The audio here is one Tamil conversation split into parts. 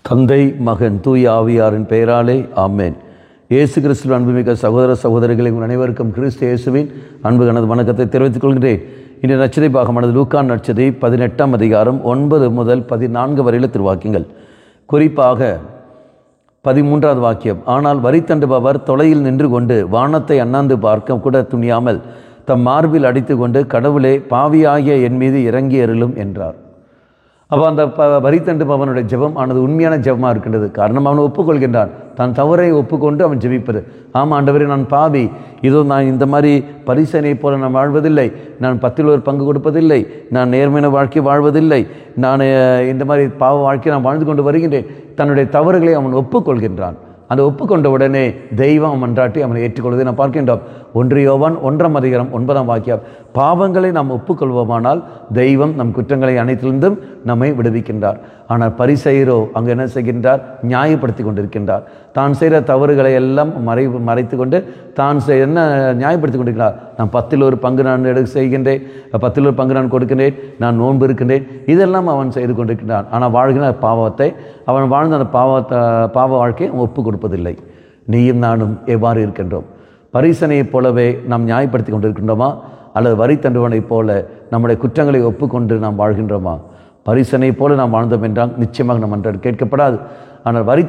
தந்தை, மகன், தூய ஆவியாரின் பெயராலே ஆமேன். இயேசு கிறிஸ்துவின் அன்புமிக்க சகோதர சகோதரிகளை உங்கள் அனைவருக்கும் கிறிஸ்து இயேசுவின் அன்பு கனது வணக்கத்தை தெரிவித்துக் கொள்கிறேன். இன்று நற்செய்தி பாகமானது லூக்கா நற்செய்தி 18ஆம் அதிகாரம் 9 முதல் 14 வரையில திருவாக்கியங்கள். குறிப்பாக 13வது வாக்கியம். ஆனால் வரி தண்டுபவர் தொலையில் நின்று கொண்டு வானத்தை அண்ணாந்து பார்க்க கூட துணியாமல் தம் மார்பில் அடித்து கொண்டு, கடவுளே, பாவியாகிய என் மீது இறங்கி அருளும் என்றார். அப்போ அந்த வரி தண்டுபவனுடைய ஜெபம் ஆனது உண்மையான ஜெபமாக இருக்கின்றது. காரணம், அவன் ஒப்புக்கொள்கின்றான், தான் தவறை ஒப்புக்கொண்டு அவன் ஜெபிப்பது. ஆமாம் ஆண்டவரே, நான் பாவி, இதோ நான் இந்த மாதிரி பரிசனை போல நான் வாழ்வதில்லை, நான் 10ல் 1 பங்கு கொடுப்பதில்லை, நான் நேர்மையான வாழ்க்கை வாழ்வதில்லை, நான் இந்த மாதிரி பாவ வாழ்க்கை நான் வாழ்ந்து கொண்டு வருகின்றேன். தன்னுடைய தவறுகளை அவன் ஒப்புக்கொள்கின்றான். அந்த ஒப்புக்கொண்ட உடனே தெய்வம் மன்றாட்டி அவனை ஏற்றுக்கொள்வதை நாம் பார்க்கின்றோம். 1 யோவான் 1ஆம் அதிகாரம் 9ஆம் வாக்கியம். பாவங்களை நாம் ஒப்புக்கொள்வோமானால் தெய்வம் நம் குற்றங்களை அனைத்திலிருந்தும் நம்மை விடுவிக்கின்றார். ஆனால் பரிசேயரோ அங்கு என்ன செய்கின்றார்? நியாயப்படுத்தி கொண்டிருக்கின்றார். தான் செய்கிற தவறுகளை எல்லாம் மறைத்து கொண்டு தான் என்ன நியாயப்படுத்தி கொண்டிருக்கிறார்? நான் 10ல் 1 பங்கு நான் செய்கின்றேன், 10ல் 1 பங்கு நான் கொடுக்கின்றேன், நான் நோன்பு இருக்கின்றேன், இதெல்லாம் அவன் செய்து கொண்டிருக்கின்றான். ஆனால் வாழ்கிற பாவத்தை, அவன் வாழ்ந்த அந்த பாவ வாழ்க்கையை ஒப்பு கொடுப்பதில்லை. நீயும் நானும் எவ்வாறு இருக்கின்றோம்? பரிசனையைப் போலவே நாம் நியாயப்படுத்தி கொண்டிருக்கின்றோமா, அல்லது வரி தண்டுவனைப் போல நம்முடைய குற்றங்களை ஒப்புக்கொண்டு நாம் வாழ்கின்றோமா? பரிசனைப் போல நாம் வாழ்ந்தோம் என்றால் நிச்சயமாக நம் அன்றாடு கேட்கப்படாது. ஆனால் வரி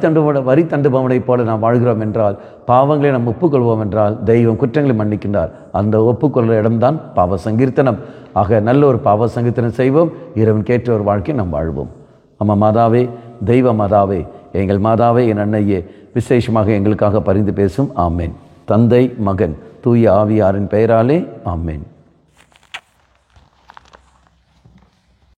தண்டுபவனைப் போல நாம் வாழ்கிறோம் என்றால், பாவங்களை நாம் ஒப்புக்கொள்வோம் என்றால் தெய்வம் குற்றங்களை மன்னிக்கின்றார். அந்த ஒப்புக்கொள்கிற இடம்தான் பாவ சங்கீர்த்தனம். ஆக நல்ல ஒரு பாவ சங்கீர்த்தனம் செய்வோம், இறைவன் கேட்ட ஒரு வாழ்க்கை நாம் வாழ்வோம். அம்மா மாதாவே, தெய்வ மாதாவே, எங்கள் மாதாவே, என் அன்னையே, விசேஷமாக எங்களுக்காக பரிந்து பேசும். ஆமேன். தந்தை, மகன், தூய ஆவியாரின் பெயராலே ஆமேன்.